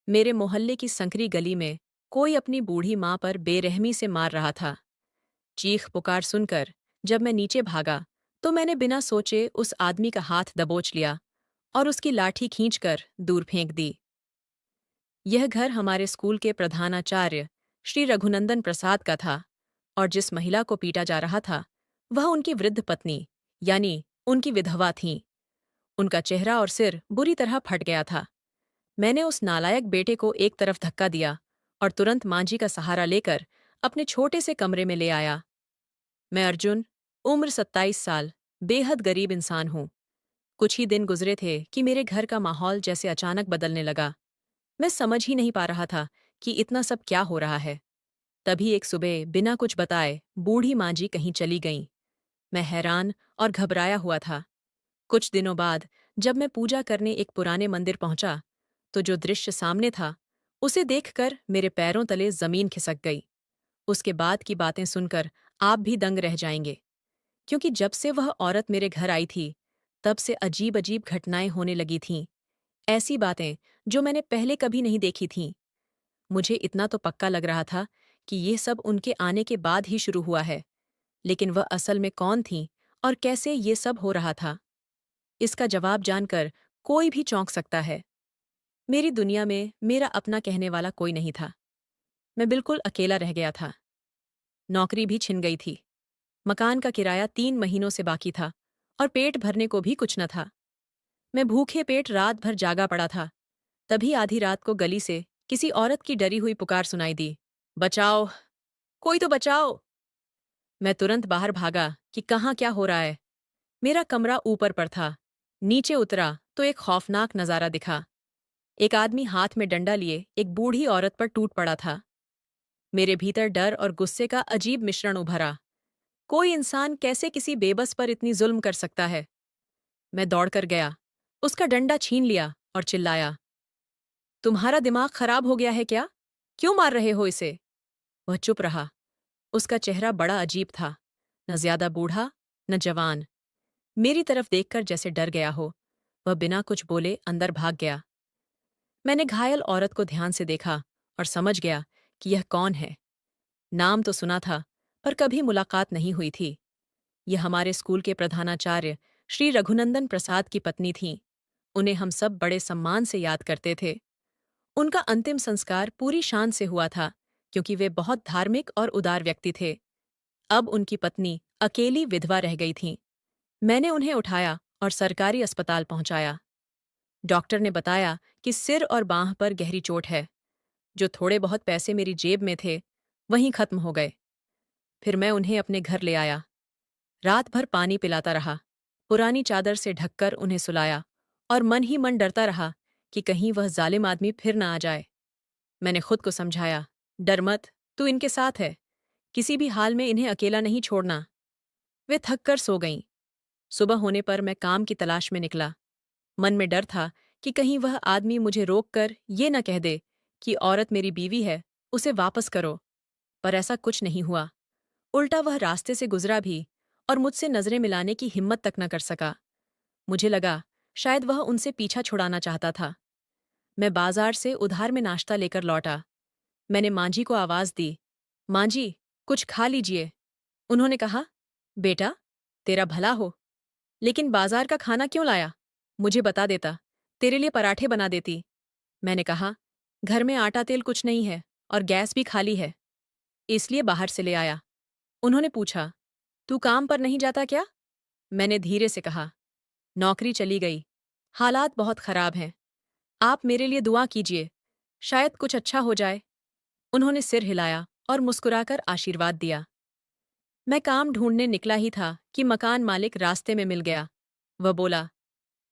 मेरे मोहल्ले की संकरी गली में कोई अपनी बूढ़ी माँ पर बेरहमी से मार रहा था। चीख पुकार सुनकर जब मैं नीचे भागा तो मैंने बिना सोचे उस आदमी का हाथ दबोच लिया और उसकी लाठी खींचकर दूर फेंक दी। यह घर हमारे स्कूल के प्रधानाचार्य श्री रघुनंदन प्रसाद का था और जिस महिला को पीटा जा रहा था वह उनकी वृद्ध पत्नी यानी उनकी विधवा थीं। उनका चेहरा और सिर बुरी तरह फट गया था। मैंने उस नालायक बेटे को एक तरफ धक्का दिया और तुरंत मांझी का सहारा लेकर अपने छोटे से कमरे में ले आया। मैं अर्जुन, उम्र 27 साल, बेहद गरीब इंसान हूँ। कुछ ही दिन गुजरे थे कि मेरे घर का माहौल जैसे अचानक बदलने लगा। मैं समझ ही नहीं पा रहा था कि इतना सब क्या हो रहा है। तभी एक सुबह बिना कुछ बताए बूढ़ी मांझी कहीं चली गईं। मैं हैरान और घबराया हुआ था। कुछ दिनों बाद जब मैं पूजा करने एक पुराने मंदिर पहुंचा तो जो दृश्य सामने था उसे देखकर मेरे पैरों तले जमीन खिसक गई। उसके बाद की बातें सुनकर आप भी दंग रह जाएंगे, क्योंकि जब से वह औरत मेरे घर आई थी तब से अजीब अजीब घटनाएं होने लगी थीं। ऐसी बातें जो मैंने पहले कभी नहीं देखी थीं। मुझे इतना तो पक्का लग रहा था कि ये सब उनके आने के बाद ही शुरू हुआ है, लेकिन वह असल में कौन थीं और कैसे ये सब हो रहा था, इसका जवाब जानकर कोई भी चौंक सकता है। मेरी दुनिया में मेरा अपना कहने वाला कोई नहीं था। मैं बिल्कुल अकेला रह गया था। नौकरी भी छिन गई थी। मकान का किराया 3 महीनों से बाकी था और पेट भरने को भी कुछ न था। मैं भूखे पेट रात भर जागा पड़ा था। तभी आधी रात को गली से किसी औरत की डरी हुई पुकार सुनाई दी, बचाओ, कोई तो बचाओ। मैं तुरंत बाहर भागा कि कहाँ क्या हो रहा है। मेरा कमरा ऊपर पर था। नीचे उतरा तो एक खौफनाक नजारा दिखा। एक आदमी हाथ में डंडा लिए एक बूढ़ी औरत पर टूट पड़ा था। मेरे भीतर डर और गुस्से का अजीब मिश्रण उभरा। कोई इंसान कैसे किसी बेबस पर इतनी जुल्म कर सकता है। मैं दौड़कर गया, उसका डंडा छीन लिया और चिल्लाया, तुम्हारा दिमाग खराब हो गया है क्या? क्यों मार रहे हो इसे? वह चुप रहा। उसका चेहरा बड़ा अजीब था, न ज्यादा बूढ़ा न जवान। मेरी तरफ देखकर जैसे डर गया हो। वह बिना कुछ बोले अंदर भाग गया। मैंने घायल औरत को ध्यान से देखा और समझ गया कि यह कौन है। नाम तो सुना था पर कभी मुलाकात नहीं हुई थी। यह हमारे स्कूल के प्रधानाचार्य श्री रघुनंदन प्रसाद की पत्नी थीं। उन्हें हम सब बड़े सम्मान से याद करते थे। उनका अंतिम संस्कार पूरी शान से हुआ था, क्योंकि वे बहुत धार्मिक और उदार व्यक्ति थे। अब उनकी पत्नी अकेली विधवा रह गई थीं। मैंने उन्हें उठाया और सरकारी अस्पताल पहुंचाया। डॉक्टर ने बताया कि सिर और बांह पर गहरी चोट है। जो थोड़े बहुत पैसे मेरी जेब में थे वहीं खत्म हो गए। फिर मैं उन्हें अपने घर ले आया। रात भर पानी पिलाता रहा, पुरानी चादर से ढककर उन्हें सुलाया और मन ही मन डरता रहा कि कहीं वह जालिम आदमी फिर न आ जाए। मैंने खुद को समझाया, डर मत, तू इनके साथ है, किसी भी हाल में इन्हें अकेला नहीं छोड़ना। वे थक कर सो गईं। सुबह होने पर मैं काम की तलाश में निकला। मन में डर था कि कहीं वह आदमी मुझे रोककर ये न कह दे कि औरत मेरी बीवी है, उसे वापस करो। पर ऐसा कुछ नहीं हुआ। उल्टा वह रास्ते से गुजरा भी और मुझसे नजरें मिलाने की हिम्मत तक न कर सका। मुझे लगा शायद वह उनसे पीछा छुड़ाना चाहता था। मैं बाजार से उधार में नाश्ता लेकर लौटा। मैंने मांझी को आवाज दी, मांझी, कुछ खा लीजिए। उन्होंने कहा, बेटा, तेरा भला हो, लेकिन बाजार का खाना क्यों लाया? मुझे बता देता, तेरे लिए पराठे बना देती। मैंने कहा, घर में आटा तेल कुछ नहीं है और गैस भी खाली है, इसलिए बाहर से ले आया। उन्होंने पूछा, तू काम पर नहीं जाता क्या? मैंने धीरे से कहा, नौकरी चली गई, हालात बहुत खराब हैं। आप मेरे लिए दुआ कीजिए, शायद कुछ अच्छा हो जाए। उन्होंने सिर हिलाया और मुस्कुराकर आशीर्वाद दिया। मैं काम ढूंढने निकला ही था कि मकान मालिक रास्ते में मिल गया। वह बोला,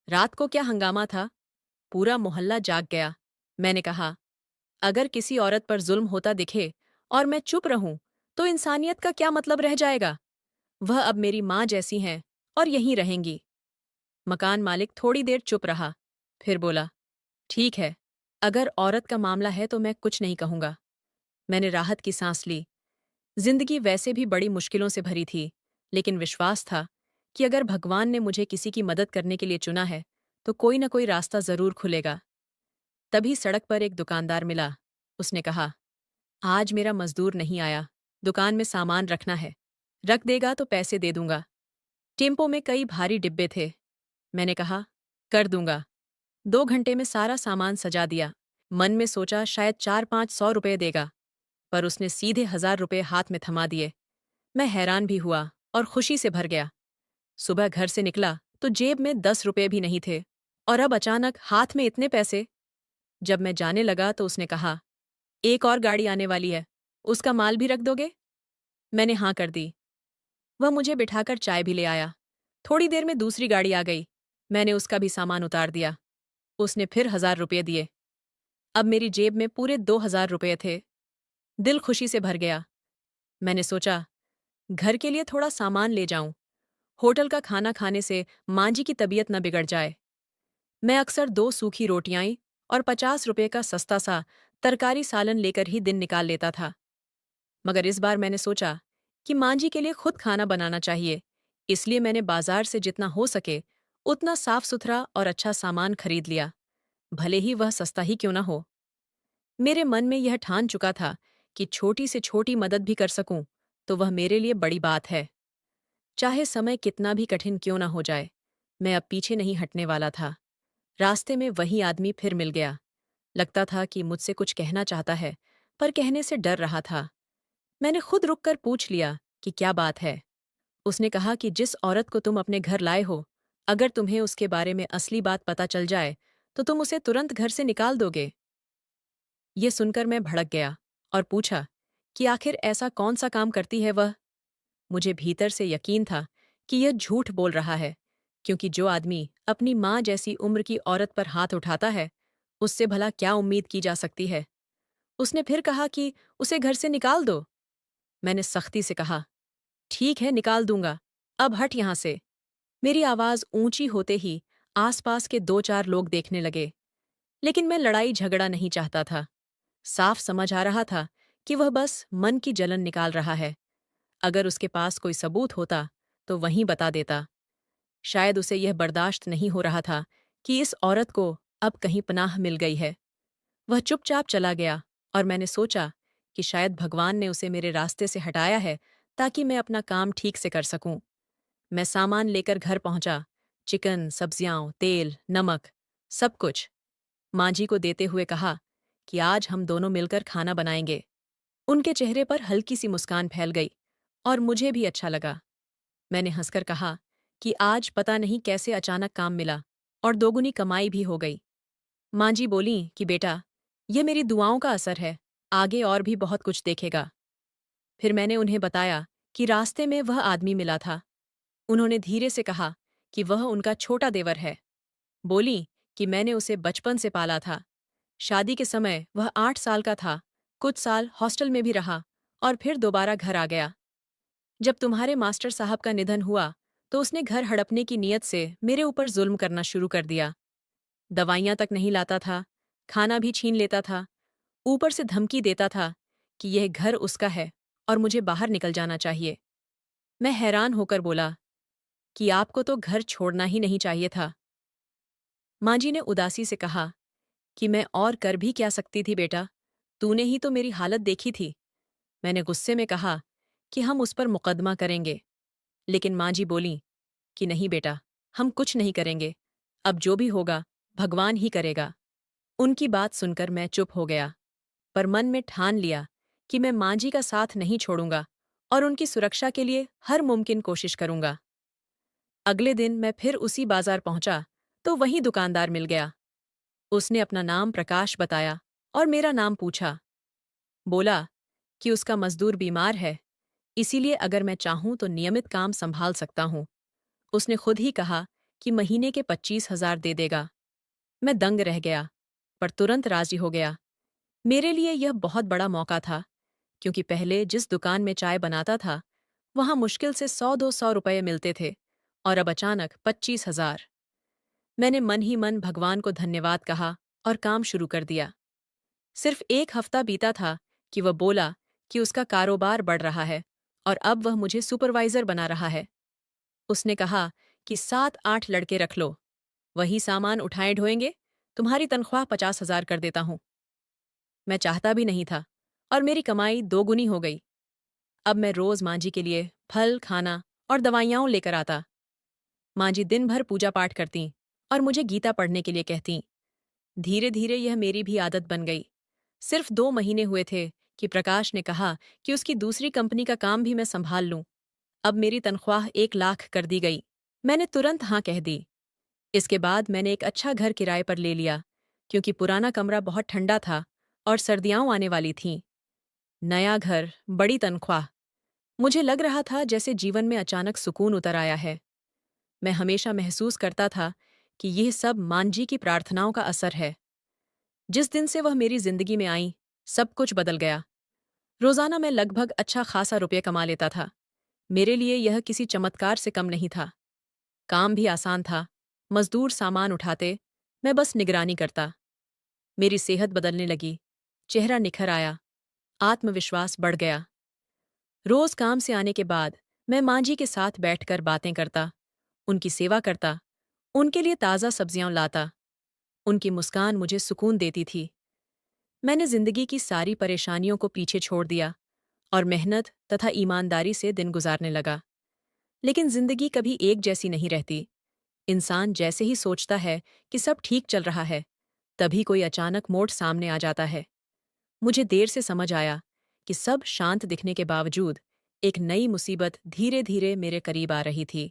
रात को क्या हंगामा था? पूरा मोहल्ला जाग गया। मैंने कहा, अगर किसी औरत पर जुल्म होता दिखे और मैं चुप रहूं तो इंसानियत का क्या मतलब रह जाएगा? वह अब मेरी माँ जैसी हैं और यहीं रहेंगी। मकान मालिक थोड़ी देर चुप रहा, फिर बोला, ठीक है, अगर औरत का मामला है तो मैं कुछ नहीं कहूंगा। मैंने राहत की सांस ली। जिंदगी वैसे भी बड़ी मुश्किलों से भरी थी, लेकिन विश्वास था कि अगर भगवान ने मुझे किसी की मदद करने के लिए चुना है तो कोई न कोई रास्ता जरूर खुलेगा। तभी सड़क पर एक दुकानदार मिला। उसने कहा, आज मेरा मजदूर नहीं आया, दुकान में सामान रखना है, रख देगा तो पैसे दे दूंगा। टेम्पो में कई भारी डिब्बे थे। मैंने कहा, कर दूंगा। 2 घंटे में सारा सामान सजा दिया। मन में सोचा शायद 400-500 रुपये देगा, पर उसने सीधे 1000 रुपये हाथ में थमा दिए। मैं हैरान भी हुआ और खुशी से भर गया। सुबह घर से निकला तो जेब में 10 रुपये भी नहीं थे, और अब अचानक हाथ में इतने पैसे। जब मैं जाने लगा तो उसने कहा, एक और गाड़ी आने वाली है, उसका माल भी रख दोगे? मैंने हाँ कर दी। वह मुझे बिठाकर चाय भी ले आया। थोड़ी देर में दूसरी गाड़ी आ गई। मैंने उसका भी सामान उतार दिया। उसने फिर 1000 रुपये दिए। अब मेरी जेब में पूरे 2000 रुपये थे। दिल खुशी से भर गया। मैंने सोचा, घर के लिए थोड़ा सामान ले जाऊं। होटल का खाना खाने से माँ जी की तबीयत न बिगड़ जाए। मैं अक्सर 2 सूखी रोटियां और 50 रुपये का सस्ता सा तरकारी सालन लेकर ही दिन निकाल लेता था। मगर इस बार मैंने सोचा कि माँ जी के लिए खुद खाना बनाना चाहिए, इसलिए मैंने बाजार से जितना हो सके उतना साफ सुथरा और अच्छा सामान खरीद लिया, भले ही वह सस्ता ही क्यों न हो। मेरे मन में यह ठान चुका था कि छोटी से छोटी मदद भी कर सकूं तो वह मेरे लिए बड़ी बात है। चाहे समय कितना भी कठिन क्यों न हो जाए, मैं अब पीछे नहीं हटने वाला था। रास्ते में वही आदमी फिर मिल गया। लगता था कि मुझसे कुछ कहना चाहता है, पर कहने से डर रहा था। मैंने खुद रुककर पूछ लिया कि क्या बात है। उसने कहा कि जिस औरत को तुम अपने घर लाए हो, अगर तुम्हें उसके बारे में असली बात पता चल जाए तो तुम उसे तुरंत घर से निकाल दोगे। ये सुनकर मैं भड़क गया और पूछा कि आखिर ऐसा कौन सा काम करती है वह। मुझे भीतर से यकीन था कि यह झूठ बोल रहा है, क्योंकि जो आदमी अपनी माँ जैसी उम्र की औरत पर हाथ उठाता है, उससे भला क्या उम्मीद की जा सकती है। उसने फिर कहा कि उसे घर से निकाल दो। मैंने सख्ती से कहा, ठीक है, निकाल दूंगा, अब हट यहां से। मेरी आवाज ऊंची होते ही आसपास के 2-4 लोग देखने लगे, लेकिन मैं लड़ाई झगड़ा नहीं चाहता था। साफ समझ आ रहा था कि वह बस मन की जलन निकाल रहा है। अगर उसके पास कोई सबूत होता तो वहीं बता देता। शायद उसे यह बर्दाश्त नहीं हो रहा था कि इस औरत को अब कहीं पनाह मिल गई है। वह चुपचाप चला गया और मैंने सोचा कि शायद भगवान ने उसे मेरे रास्ते से हटाया है ताकि मैं अपना काम ठीक से कर सकूं। मैं सामान लेकर घर पहुंचा। चिकन, सब्जियां, तेल, नमक, सब कुछ। माँ जी को देते हुए कहा कि आज हम दोनों मिलकर खाना बनाएंगे। उनके चेहरे पर हल्की सी मुस्कान फैल गई और मुझे भी अच्छा लगा। मैंने हंसकर कहा कि आज पता नहीं कैसे अचानक काम मिला और दोगुनी कमाई भी हो गई। माँ जी बोलीं कि बेटा, यह मेरी दुआओं का असर है, आगे और भी बहुत कुछ देखेगा। फिर मैंने उन्हें बताया कि रास्ते में वह आदमी मिला था। उन्होंने धीरे से कहा कि वह उनका छोटा देवर है। बोली कि मैंने उसे बचपन से पाला था। शादी के समय वह 8 साल का था, कुछ साल हॉस्टल में भी रहा और फिर दोबारा घर आ गया। जब तुम्हारे मास्टर साहब का निधन हुआ तो उसने घर हड़पने की नीयत से मेरे ऊपर जुल्म करना शुरू कर दिया। दवाइयां तक नहीं लाता था, खाना भी छीन लेता था, ऊपर से धमकी देता था कि यह घर उसका है और मुझे बाहर निकल जाना चाहिए। मैं हैरान होकर बोला कि आपको तो घर छोड़ना ही नहीं चाहिए था। माँ जी ने उदासी से कहा कि मैं और कर भी क्या सकती थी बेटा, तूने ही तो मेरी हालत देखी थी। मैंने गुस्से में कहा कि हम उस पर मुकदमा करेंगे, लेकिन माँ जी बोलीं कि नहीं बेटा, हम कुछ नहीं करेंगे, अब जो भी होगा भगवान ही करेगा। उनकी बात सुनकर मैं चुप हो गया, पर मन में ठान लिया कि मैं माँ जी का साथ नहीं छोड़ूंगा और उनकी सुरक्षा के लिए हर मुमकिन कोशिश करूंगा। अगले दिन मैं फिर उसी बाजार पहुंचा तो वही दुकानदार मिल गया। उसने अपना नाम प्रकाश बताया और मेरा नाम पूछा। बोला कि उसका मजदूर बीमार है, इसीलिए अगर मैं चाहूं तो नियमित काम संभाल सकता हूं। उसने खुद ही कहा कि महीने के 25,000 दे देगा। मैं दंग रह गया, पर तुरंत राजी हो गया। मेरे लिए यह बहुत बड़ा मौका था, क्योंकि पहले जिस दुकान में चाय बनाता था वहां मुश्किल से 100-200 रुपये मिलते थे, और अब अचानक 25,000। मैंने मन ही मन भगवान को धन्यवाद कहा और काम शुरू कर दिया। सिर्फ 1 हफ्ता बीता था कि वह बोला कि उसका कारोबार बढ़ रहा है और अब वह मुझे सुपरवाइजर बना रहा है। उसने कहा कि 7-8 लड़के रख लो, वही सामान उठाए ढोएंगे, तुम्हारी तनख्वाह 50,000 कर देता हूँ। मैं चाहता भी नहीं था और मेरी कमाई दोगुनी हो गई। अब मैं रोज माँ जी के लिए फल, खाना और दवाइयाँ लेकर आता। माँ जी दिन भर पूजा पाठ करती और मुझे गीता पढ़ने के लिए कहती। धीरे धीरे यह मेरी भी आदत बन गई। सिर्फ 2 महीने हुए थे कि प्रकाश ने कहा कि उसकी दूसरी कंपनी का काम भी मैं संभाल लूं। अब मेरी तनख्वाह 1 लाख कर दी गई। मैंने तुरंत हाँ कह दी। इसके बाद मैंने एक अच्छा घर किराए पर ले लिया, क्योंकि पुराना कमरा बहुत ठंडा था और सर्दियां आने वाली थीं। नया घर, बड़ी तनख्वाह। मुझे लग रहा था जैसे जीवन में अचानक सुकून उतर आया है। मैं हमेशा महसूस करता था कि यह सब मांझी की प्रार्थनाओं का असर है। जिस दिन से वह मेरी जिंदगी में आई, सब कुछ बदल गया। रोजाना मैं लगभग अच्छा खासा रुपये कमा लेता था। मेरे लिए यह किसी चमत्कार से कम नहीं था। काम भी आसान था। मजदूर सामान उठाते, मैं बस निगरानी करता। मेरी सेहत बदलने लगी। चेहरा निखर आया। आत्मविश्वास बढ़ गया। रोज काम से आने के बाद मैं माँ जी के साथ बैठकर बातें करता, उनकी सेवा करता, उनके लिए ताज़ा सब्जियां लाता। उनकी मुस्कान मुझे सुकून देती थी। मैंने जिंदगी की सारी परेशानियों को पीछे छोड़ दिया और मेहनत तथा ईमानदारी से दिन गुजारने लगा। लेकिन जिंदगी कभी एक जैसी नहीं रहती। इंसान जैसे ही सोचता है कि सब ठीक चल रहा है, तभी कोई अचानक मोड़ सामने आ जाता है। मुझे देर से समझ आया कि सब शांत दिखने के बावजूद एक नई मुसीबत धीरे धीरे मेरे करीब आ रही थी।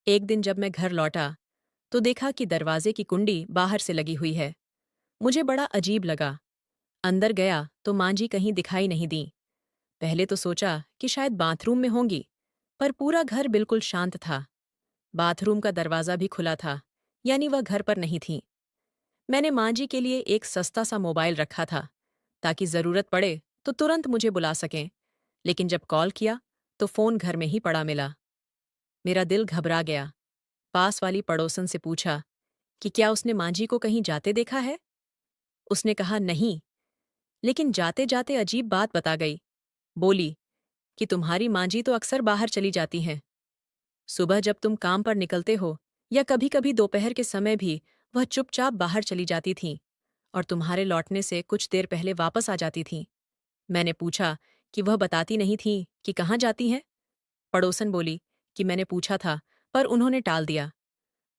एक दिन जब मैं घर लौटा, तो देखा कि दरवाजे की कुंडी बाहर से लगी हुई है। मुझे बड़ा अजीब लगा। अंदर गया तो माँ जी कहीं दिखाई नहीं दी। पहले तो सोचा कि शायद बाथरूम में होंगी, पर पूरा घर बिल्कुल शांत था। बाथरूम का दरवाजा भी खुला था, यानी वह घर पर नहीं थी। मैंने माँ जी के लिए एक सस्ता सा मोबाइल रखा था, ताकि जरूरत पड़े तो तुरंत मुझे बुला सकें। लेकिन जब कॉल किया तो फोन घर में ही पड़ा मिला। मेरा दिल घबरा गया। पास वाली पड़ोसन से पूछा कि क्या उसने माँ जी को कहीं जाते देखा है। उसने कहा नहीं, लेकिन जाते जाते अजीब बात बता गई। बोली कि तुम्हारी माँ जी तो अक्सर बाहर चली जाती हैं। सुबह जब तुम काम पर निकलते हो या कभी कभी दोपहर के समय भी वह चुपचाप बाहर चली जाती थीं और तुम्हारे लौटने से कुछ देर पहले वापस आ जाती थीं। मैंने पूछा कि वह बताती नहीं थी कि कहाँ जाती हैं। पड़ोसन बोली कि मैंने पूछा था, पर उन्होंने टाल दिया।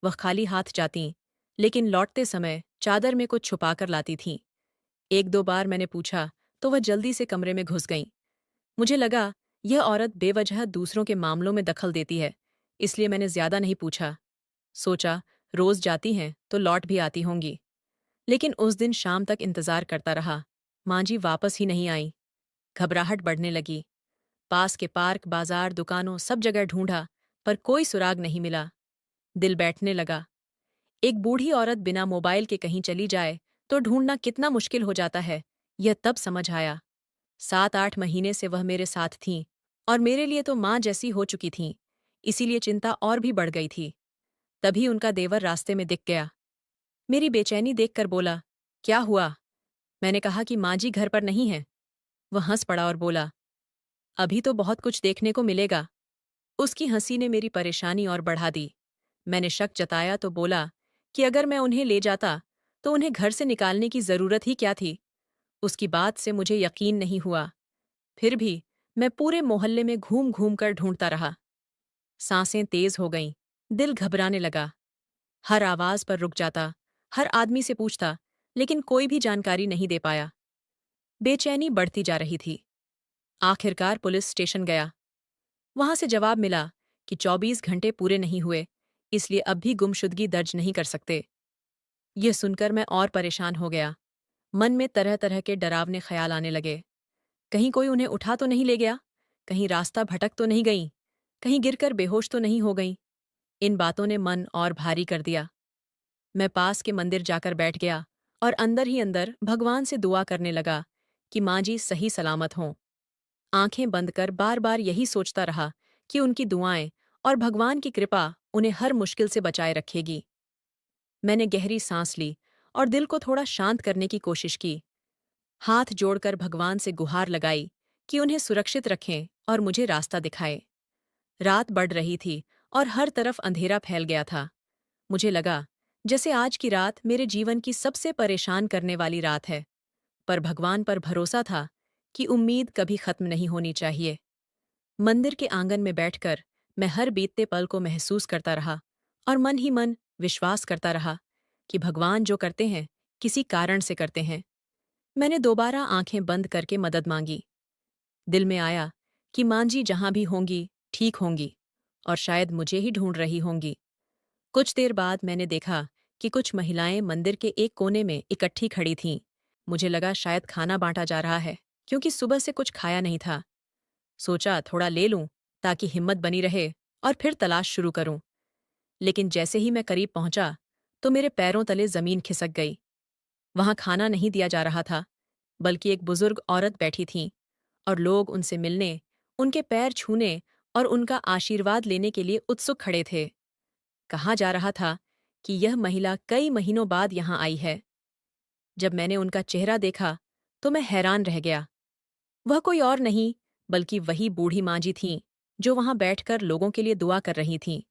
वह खाली हाथ जातीं, लेकिन लौटते समय चादर में कुछ छुपाकर लाती थीं। 1-2 बार मैंने पूछा तो वह जल्दी से कमरे में घुस गईं। मुझे लगा यह औरत बेवजह दूसरों के मामलों में दखल देती है, इसलिए मैंने ज्यादा नहीं पूछा। सोचा रोज जाती हैं तो लौट भी आती होंगी। लेकिन उस दिन शाम तक इंतजार करता रहा। माँ जी वापस ही नहीं आई। घबराहट बढ़ने लगी। पास के पार्क, बाजार, दुकानों सब जगह ढूंढा, पर कोई सुराग नहीं मिला। दिल बैठने लगा। एक बूढ़ी औरत बिना मोबाइल के कहीं चली जाए तो ढूंढना कितना मुश्किल हो जाता है, यह तब समझ आया। 7-8 महीने से वह मेरे साथ थीं और मेरे लिए तो माँ जैसी हो चुकी थीं, इसीलिए चिंता और भी बढ़ गई थी। तभी उनका देवर रास्ते में दिख गया। मेरी बेचैनी देखकर बोला, क्या हुआ? मैंने कहा कि माँ जी घर पर नहीं है। वह हंस पड़ा और बोला, अभी तो बहुत कुछ देखने को मिलेगा। उसकी हंसी ने मेरी परेशानी और बढ़ा दी। मैंने शक जताया तो बोला कि अगर मैं उन्हें ले जाता तो उन्हें घर से निकालने की जरूरत ही क्या थी। उसकी बात से मुझे यकीन नहीं हुआ। फिर भी मैं पूरे मोहल्ले में घूम घूम कर ढूंढता रहा। सांसें तेज हो गईं। दिल घबराने लगा। हर आवाज पर रुक जाता, हर आदमी से पूछता, लेकिन कोई भी जानकारी नहीं दे पाया। बेचैनी बढ़ती जा रही थी। आखिरकार पुलिस स्टेशन गया। वहां से जवाब मिला कि 24 घंटे पूरे नहीं हुए, इसलिए अब भी गुमशुदगी दर्ज नहीं कर सकते। यह सुनकर मैं और परेशान हो गया। मन में तरह तरह के डरावने ख्याल आने लगे। कहीं कोई उन्हें उठा तो नहीं ले गया, कहीं रास्ता भटक तो नहीं गई, कहीं गिरकर बेहोश तो नहीं हो गई। इन बातों ने मन और भारी कर दिया। मैं पास के मंदिर जाकर बैठ गया और अंदर ही अंदर भगवान से दुआ करने लगा कि माँ जी सही सलामत हों। आंखें बंद कर बार बार यही सोचता रहा कि उनकी दुआएं और भगवान की कृपा उन्हें हर मुश्किल से बचाए रखेगी। मैंने गहरी सांस ली और दिल को थोड़ा शांत करने की कोशिश की। हाथ जोड़कर भगवान से गुहार लगाई कि उन्हें सुरक्षित रखें और मुझे रास्ता दिखाए। रात बढ़ रही थी और हर तरफ अंधेरा फैल गया था। मुझे लगा जैसे आज की रात मेरे जीवन की सबसे परेशान करने वाली रात है। पर भगवान पर भरोसा था कि उम्मीद कभी खत्म नहीं होनी चाहिए। मंदिर के आंगन में बैठकर मैं हर बीतते पल को महसूस करता रहा और मन ही मन विश्वास करता रहा कि भगवान जो करते हैं किसी कारण से करते हैं। मैंने दोबारा आंखें बंद करके मदद मांगी। दिल में आया कि मांझी जहां भी होंगी ठीक होंगी और शायद मुझे ही ढूंढ रही होंगी। कुछ देर बाद मैंने देखा कि कुछ महिलाएं मंदिर के एक कोने में इकट्ठी खड़ी थीं। मुझे लगा शायद खाना बांटा जा रहा है, क्योंकि सुबह से कुछ खाया नहीं था। सोचा थोड़ा ले लूं ताकि हिम्मत बनी रहे और फिर तलाश शुरू करूं। लेकिन जैसे ही मैं करीब पहुंचा तो मेरे पैरों तले जमीन खिसक गई। वहां खाना नहीं दिया जा रहा था, बल्कि एक बुजुर्ग औरत बैठी थी और लोग उनसे मिलने, उनके पैर छूने और उनका आशीर्वाद लेने के लिए उत्सुक खड़े थे। कहा जा रहा था कि यह महिला कई महीनों बाद यहां आई है। जब मैंने उनका चेहरा देखा तो मैं हैरान रह गया। वह कोई और नहीं बल्कि वही बूढ़ी माँ जी थीं, जो वहां बैठकर लोगों के लिए दुआ कर रही थीं।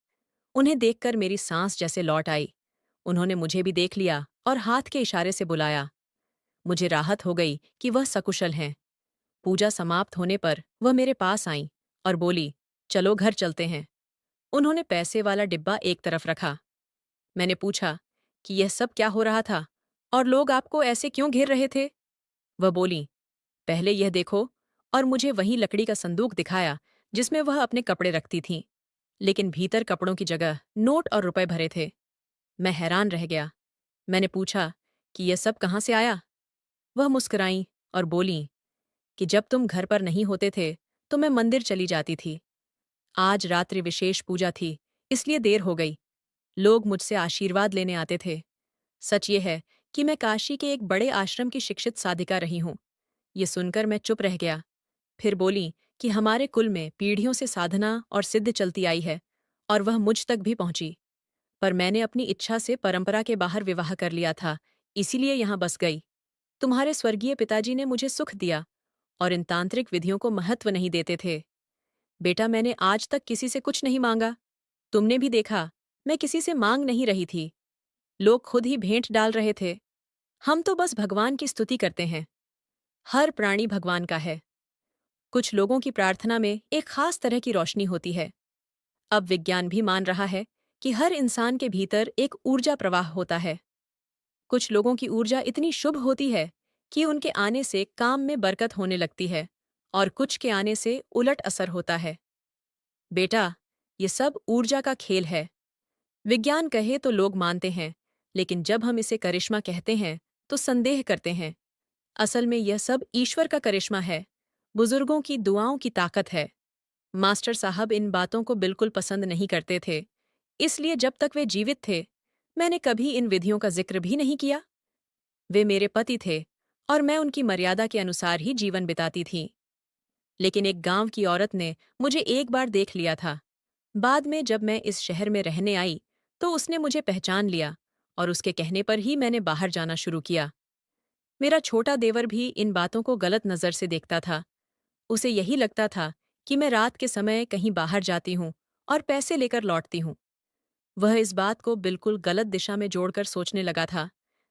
उन्हें देखकर मेरी सांस जैसे लौट आई। उन्होंने मुझे भी देख लिया और हाथ के इशारे से बुलाया। मुझे राहत हो गई कि वह सकुशल हैं। पूजा समाप्त होने पर वह मेरे पास आईं और बोली, चलो घर चलते हैं। उन्होंने पैसे वाला डिब्बा एक तरफ रखा। मैंने पूछा कि यह सब क्या हो रहा था और लोग आपको ऐसे क्यों घेर रहे थे। वह बोली, पहले यह देखो, और मुझे वही लकड़ी का संदूक दिखाया जिसमें वह अपने कपड़े रखती थीं। लेकिन भीतर कपड़ों की जगह नोट और रुपए भरे थे। मैं हैरान रह गया। मैंने पूछा कि यह सब कहाँ से आया। वह मुस्कुराईं और बोलीं कि जब तुम घर पर नहीं होते थे तो मैं मंदिर चली जाती थी। आज रात्रि विशेष पूजा थी, इसलिए देर हो गई। लोग मुझसे आशीर्वाद लेने आते थे। सच ये है कि मैं काशी के एक बड़े आश्रम की शिक्षित साधिका रही हूँ। ये सुनकर मैं चुप रह गया। फिर बोली कि हमारे कुल में पीढ़ियों से साधना और सिद्ध चलती आई है और वह मुझ तक भी पहुंची। पर मैंने अपनी इच्छा से परंपरा के बाहर विवाह कर लिया था, इसीलिए यहाँ बस गई। तुम्हारे स्वर्गीय पिताजी ने मुझे सुख दिया और इन तांत्रिक विधियों को महत्व नहीं देते थे। बेटा, मैंने आज तक किसी से कुछ नहीं मांगा। तुमने भी देखा, मैं किसी से मांग नहीं रही थी। लोग खुद ही भेंट डाल रहे थे। हम तो बस भगवान की स्तुति करते हैं। हर प्राणी भगवान का है। कुछ लोगों की प्रार्थना में एक खास तरह की रोशनी होती है। अब विज्ञान भी मान रहा है कि हर इंसान के भीतर एक ऊर्जा प्रवाह होता है। कुछ लोगों की ऊर्जा इतनी शुभ होती है कि उनके आने से काम में बरकत होने लगती है और कुछ के आने से उलट असर होता है। बेटा, ये सब ऊर्जा का खेल है। विज्ञान कहे तो लोग मानते हैं, लेकिन जब हम इसे करिश्मा कहते हैं तो संदेह करते हैं। असल में यह सब ईश्वर का करिश्मा है, बुजुर्गों की दुआओं की ताकत है। मास्टर साहब इन बातों को बिल्कुल पसंद नहीं करते थे, इसलिए जब तक वे जीवित थे मैंने कभी इन विधियों का जिक्र भी नहीं किया। वे मेरे पति थे और मैं उनकी मर्यादा के अनुसार ही जीवन बिताती थी। लेकिन एक गांव की औरत ने मुझे एक बार देख लिया था। बाद में जब मैं इस शहर में रहने आई तो उसने मुझे पहचान लिया और उसके कहने पर ही मैंने बाहर जाना शुरू किया। मेरा छोटा देवर भी इन बातों को गलत नज़र से देखता था। उसे यही लगता था कि मैं रात के समय कहीं बाहर जाती हूँ और पैसे लेकर लौटती हूँ। वह इस बात को बिल्कुल गलत दिशा में जोड़कर सोचने लगा था,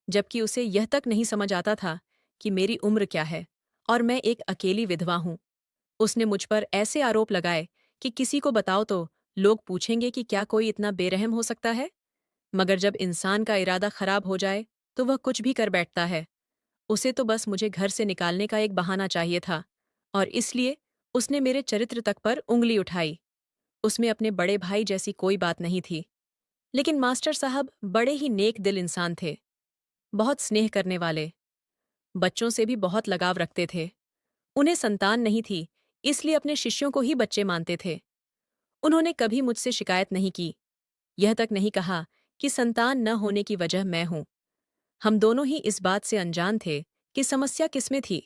जबकि उसे यह तक नहीं समझ आता था कि मेरी उम्र क्या है और मैं एक अकेली विधवा हूँ। उसने मुझ पर ऐसे आरोप लगाए कि किसी को बताओ तो लोग पूछेंगे कि क्या कोई इतना बेरहम हो सकता है। मगर जब इंसान का इरादा खराब हो जाए तो वह कुछ भी कर बैठता है। उसे तो बस मुझे घर से निकालने का एक बहाना चाहिए था और इसलिए उसने मेरे चरित्र तक पर उंगली उठाई। उसमें अपने बड़े भाई जैसी कोई बात नहीं थी। लेकिन मास्टर साहब बड़े ही नेक दिल इंसान थे, बहुत स्नेह करने वाले, बच्चों से भी बहुत लगाव रखते थे। उन्हें संतान नहीं थी, इसलिए अपने शिष्यों को ही बच्चे मानते थे। उन्होंने कभी मुझसे शिकायत नहीं की, यह तक नहीं कहा कि संतान न होने की वजह मैं हूं। हम दोनों ही इस बात से अनजान थे कि समस्या किसमें थी।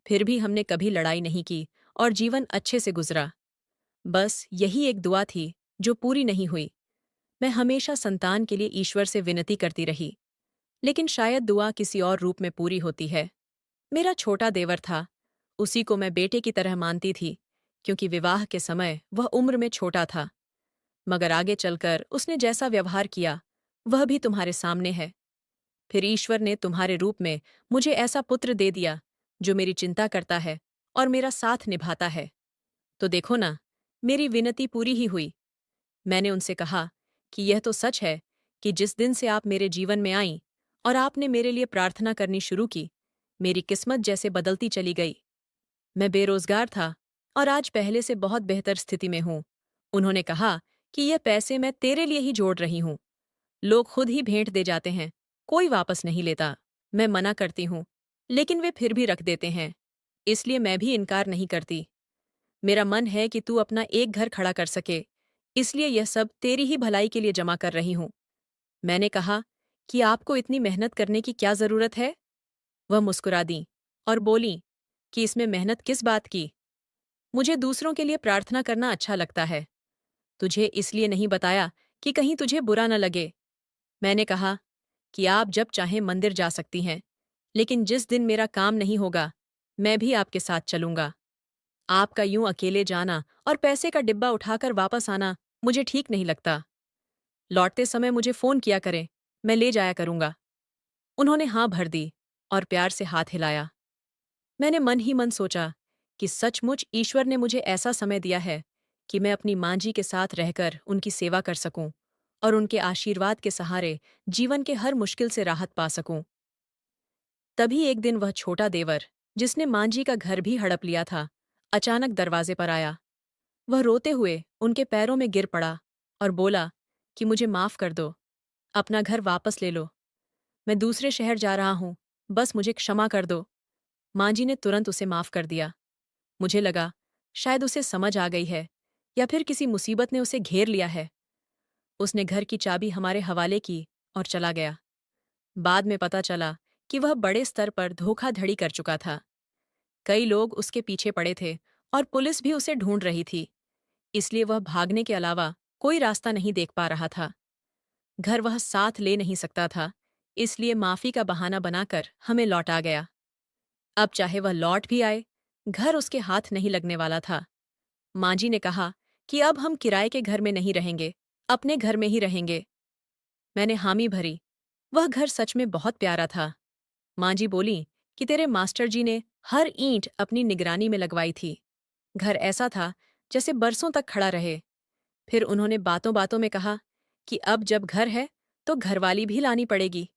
फिर भी हमने कभी लड़ाई नहीं की और जीवन अच्छे से गुजरा। बस यही एक दुआ थी जो पूरी नहीं हुई। मैं हमेशा संतान के लिए ईश्वर से विनती करती रही, लेकिन शायद दुआ किसी और रूप में पूरी होती है। मेरा छोटा देवर था, उसी को मैं बेटे की तरह मानती थी, क्योंकि विवाह के समय वह उम्र में छोटा था। मगर आगे चलकर उसने जैसा व्यवहार किया वह भी तुम्हारे सामने है। फिर ईश्वर ने तुम्हारे रूप में मुझे ऐसा पुत्र दे दिया जो मेरी चिंता करता है और मेरा साथ निभाता है। तो देखो ना, मेरी विनती पूरी ही हुई। मैंने उनसे कहा कि यह तो सच है कि जिस दिन से आप मेरे जीवन में आईं और आपने मेरे लिए प्रार्थना करनी शुरू की, मेरी किस्मत जैसे बदलती चली गई। मैं बेरोजगार था और आज पहले से बहुत बेहतर स्थिति में हूँ। उन्होंने कहा कि यह पैसे मैं तेरे लिए ही जोड़ रही हूँ। लोग खुद ही भेंट दे जाते हैं, कोई वापस नहीं लेता। मैं मना करती हूँ, लेकिन वे फिर भी रख देते हैं। इसलिए मैं भी इनकार नहीं करती। मेरा मन है कि तू अपना एक घर खड़ा कर सके, इसलिए यह सब तेरी ही भलाई के लिए जमा कर रही हूँ। मैंने कहा कि आपको इतनी मेहनत करने की क्या जरूरत है? वह मुस्कुरा दी और बोली कि इसमें मेहनत किस बात की? मुझे दूसरों के लिए प्रार्थना करना अच्छा लगता है। तुझे इसलिए नहीं बताया कि कहीं तुझे बुरा न लगे। मैंने कहा कि आप जब चाहें मंदिर जा सकती हैं, लेकिन जिस दिन मेरा काम नहीं होगा, मैं भी आपके साथ चलूंगा। आपका यूं अकेले जाना और पैसे का डिब्बा उठाकर वापस आना मुझे ठीक नहीं लगता। लौटते समय मुझे फोन किया करें, मैं ले जाया करूंगा। उन्होंने हाँ भर दी और प्यार से हाथ हिलाया। मैंने मन ही मन सोचा कि सचमुच ईश्वर ने मुझे ऐसा समय दिया है कि मैं अपनी माँ जी के साथ रहकर उनकी सेवा कर सकूं और उनके आशीर्वाद के सहारे जीवन के हर मुश्किल से राहत पा सकूं। तभी एक दिन वह छोटा देवर, जिसने माँ जी का घर भी हड़प लिया था, अचानक दरवाजे पर आया। वह रोते हुए उनके पैरों में गिर पड़ा और बोला कि मुझे माफ कर दो, अपना घर वापस ले लो। मैं दूसरे शहर जा रहा हूं, बस मुझे क्षमा कर दो। माँ जी ने तुरंत उसे माफ कर दिया। मुझे लगा शायद उसे समझ आ गई है या फिर किसी मुसीबत ने उसे घेर लिया है। उसने घर की चाबी हमारे हवाले की और चला गया। बाद में पता चला कि वह बड़े स्तर पर धोखाधड़ी कर चुका था। कई लोग उसके पीछे पड़े थे और पुलिस भी उसे ढूंढ रही थी। इसलिए वह भागने के अलावा कोई रास्ता नहीं देख पा रहा था। घर वह साथ ले नहीं सकता था, इसलिए माफी का बहाना बनाकर हमें लौटा गया। अब चाहे वह लौट भी आए, घर उसके हाथ नहीं लगने वाला था। माँ जी ने कहा कि अब हम किराए के घर में नहीं रहेंगे, अपने घर में ही रहेंगे। मैंने हामी भरी। वह घर सच में बहुत प्यारा था। माँ जी बोली कि तेरे मास्टर जी ने हर ईंट अपनी निगरानी में लगवाई थी। घर ऐसा था जैसे बरसों तक खड़ा रहे। फिर उन्होंने बातों बातों में कहा कि अब जब घर है तो घरवाली भी लानी पड़ेगी।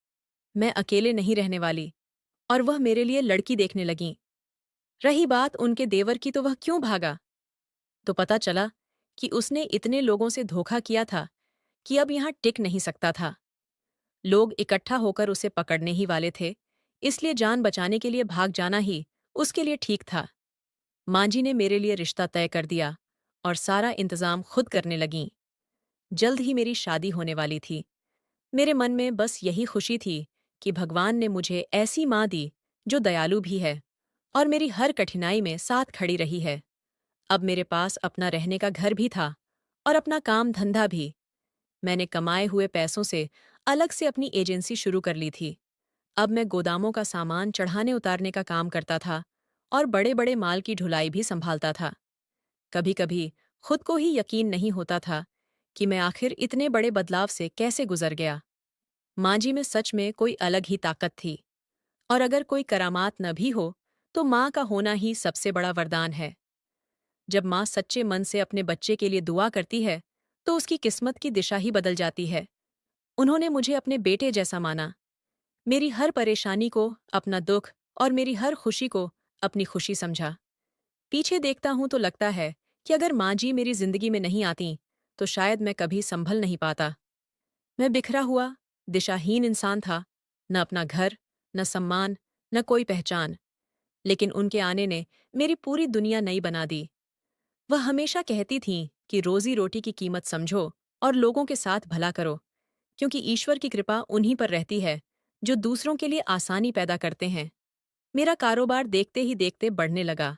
मैं अकेले नहीं रहने वाली। और वह मेरे लिए लड़की देखने लगीं। रही बात उनके देवर की, तो वह क्यों भागा? तो पता चला कि उसने इतने लोगों से धोखा किया था कि अब यहाँ टिक नहीं सकता था। लोग इकट्ठा होकर उसे पकड़ने ही वाले थे, इसलिए जान बचाने के लिए भाग जाना ही उसके लिए ठीक था। माँ जी ने मेरे लिए रिश्ता तय कर दिया और सारा इंतजाम खुद करने लगीं। जल्द ही मेरी शादी होने वाली थी। मेरे मन में बस यही खुशी थी कि भगवान ने मुझे ऐसी माँ दी जो दयालु भी है और मेरी हर कठिनाई में साथ खड़ी रही है। अब मेरे पास अपना रहने का घर भी था और अपना काम धंधा भी। मैंने कमाए हुए पैसों से अलग से अपनी एजेंसी शुरू कर ली थी। अब मैं गोदामों का सामान चढ़ाने उतारने का काम करता था और बड़े बड़े माल की ढुलाई भी संभालता था। कभी कभी खुद को ही यकीन नहीं होता था कि मैं आखिर इतने बड़े बदलाव से कैसे गुजर गया। माँ जी में सच में कोई अलग ही ताकत थी, और अगर कोई करामात न भी हो तो माँ का होना ही सबसे बड़ा वरदान है। जब माँ सच्चे मन से अपने बच्चे के लिए दुआ करती है तो उसकी किस्मत की दिशा ही बदल जाती है। उन्होंने मुझे अपने बेटे जैसा माना, मेरी हर परेशानी को अपना दुख और मेरी हर खुशी को अपनी खुशी समझा। पीछे देखता हूं तो लगता है कि अगर माँ जी मेरी जिंदगी में नहीं आती तो शायद मैं कभी संभल नहीं पाता। मैं बिखरा हुआ, दिशाहीन इंसान था, न अपना घर, न सम्मान, न कोई पहचान। लेकिन उनके आने ने मेरी पूरी दुनिया नई बना दी। वह हमेशा कहती थीं कि रोजी रोटी की कीमत समझो और लोगों के साथ भला करो, क्योंकि ईश्वर की कृपा उन्हीं पर रहती है जो दूसरों के लिए आसानी पैदा करते हैं। मेरा कारोबार देखते ही देखते बढ़ने लगा।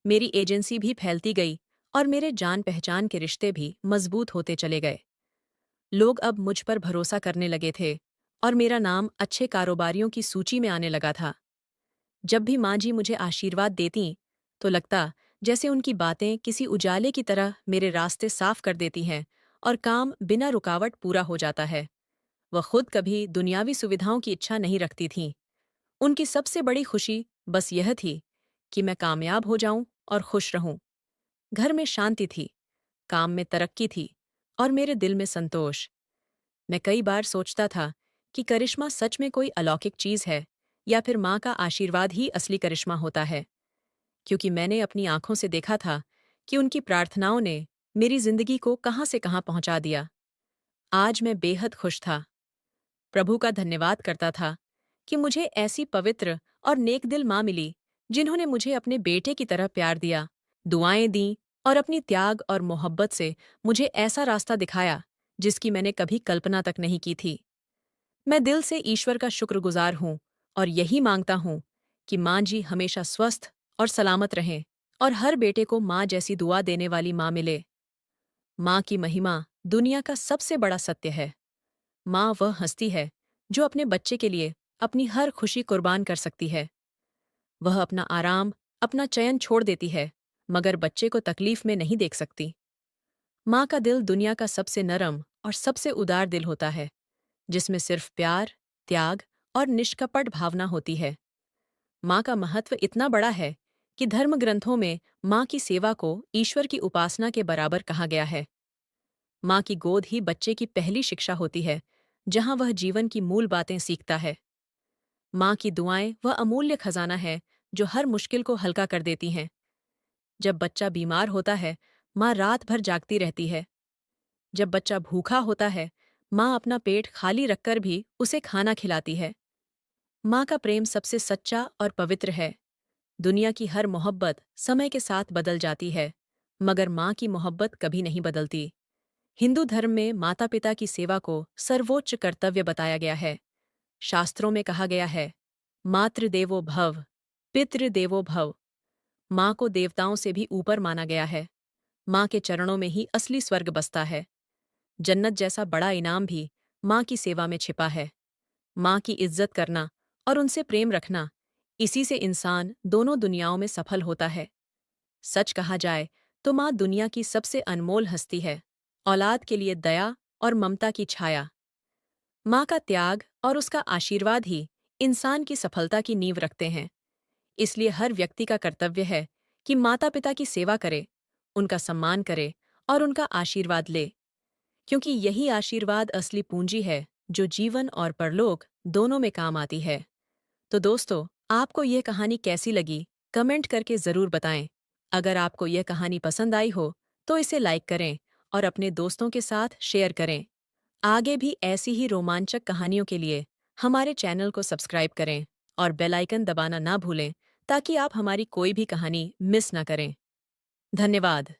मेरी एजेंसी भी फैलती गई और मेरे जान पहचान के रिश्ते भी मजबूत होते चले गए। लोग अब मुझ पर भरोसा करने लगे थे और मेरा नाम अच्छे कारोबारियों की सूची में आने लगा था। जब भी माँ जी मुझे आशीर्वाद देतीं तो लगता जैसे उनकी बातें किसी उजाले की तरह मेरे रास्ते साफ कर देती हैं और काम बिना रुकावट पूरा हो जाता है। वह खुद कभी दुनियावी सुविधाओं की इच्छा नहीं रखती थीं। उनकी सबसे बड़ी खुशी बस यह थी कि मैं कामयाब हो जाऊं और खुश रहूं। घर में शांति थी, काम में तरक्की थी और मेरे दिल में संतोष। मैं कई बार सोचता था कि करिश्मा सच में कोई अलौकिक चीज है या फिर माँ का आशीर्वाद ही असली करिश्मा होता है, क्योंकि मैंने अपनी आंखों से देखा था कि उनकी प्रार्थनाओं ने मेरी जिंदगी को कहाँ से कहाँ पहुंचा दिया। आज मैं बेहद खुश था, प्रभु का धन्यवाद करता था कि मुझे ऐसी पवित्र और नेकदिल माँ मिली, जिन्होंने मुझे अपने बेटे की तरह प्यार दिया, दुआएं दी और अपनी त्याग और मोहब्बत से मुझे ऐसा रास्ता दिखाया जिसकी मैंने कभी कल्पना तक नहीं की थी। मैं दिल से ईश्वर का शुक्रगुजार हूँ और यही मांगता हूँ कि माँ जी हमेशा स्वस्थ और सलामत रहें और हर बेटे को माँ जैसी दुआ देने वाली माँ मिले। माँ की महिमा दुनिया का सबसे बड़ा सत्य है। माँ वह हस्ती है जो अपने बच्चे के लिए अपनी हर खुशी कुर्बान कर सकती है। वह अपना आराम, अपना चयन छोड़ देती है, मगर बच्चे को तकलीफ में नहीं देख सकती। माँ का दिल दुनिया का सबसे नरम और सबसे उदार दिल होता है, जिसमें सिर्फ प्यार, त्याग और निष्कपट भावना होती है। माँ का महत्व इतना बड़ा है कि धर्म ग्रंथों में माँ की सेवा को ईश्वर की उपासना के बराबर कहा गया है। माँ की गोद ही बच्चे की पहली शिक्षा होती है, जहाँ वह जीवन की मूल बातें सीखता है। माँ की दुआएं वह अमूल्य खजाना है जो हर मुश्किल को हल्का कर देती हैं। जब बच्चा बीमार होता है, माँ रात भर जागती रहती है। जब बच्चा भूखा होता है, माँ अपना पेट खाली रखकर भी उसे खाना खिलाती है। माँ का प्रेम सबसे सच्चा और पवित्र है। दुनिया की हर मोहब्बत समय के साथ बदल जाती है, मगर माँ की मोहब्बत कभी नहीं बदलती। हिंदू धर्म में माता पिता की सेवा को सर्वोच्च कर्तव्य बताया गया है। शास्त्रों में कहा गया है, मातृदेवो भव, पितृदेवो भव। माँ को देवताओं से भी ऊपर माना गया है। माँ के चरणों में ही असली स्वर्ग बसता है। जन्नत जैसा बड़ा इनाम भी माँ की सेवा में छिपा है। माँ की इज्जत करना और उनसे प्रेम रखना, इसी से इंसान दोनों दुनियाओं में सफल होता है। सच कहा जाए तो माँ दुनिया की सबसे अनमोल हस्ती है। औलाद के लिए दया और ममता की छाया। माँ का त्याग और उसका आशीर्वाद ही इंसान की सफलता की नींव रखते हैं। इसलिए हर व्यक्ति का कर्तव्य है कि माता पिता की सेवा करे, उनका सम्मान करे और उनका आशीर्वाद ले, क्योंकि यही आशीर्वाद असली पूंजी है जो जीवन और परलोक दोनों में काम आती है। तो दोस्तों, आपको यह कहानी कैसी लगी, कमेंट करके ज़रूर बताएं। अगर आपको यह कहानी पसंद आई हो तो इसे लाइक करें और अपने दोस्तों के साथ शेयर करें। आगे भी ऐसी ही रोमांचक कहानियों के लिए हमारे चैनल को सब्सक्राइब करें और बेल आइकन दबाना ना भूलें, ताकि आप हमारी कोई भी कहानी मिस ना करें। धन्यवाद।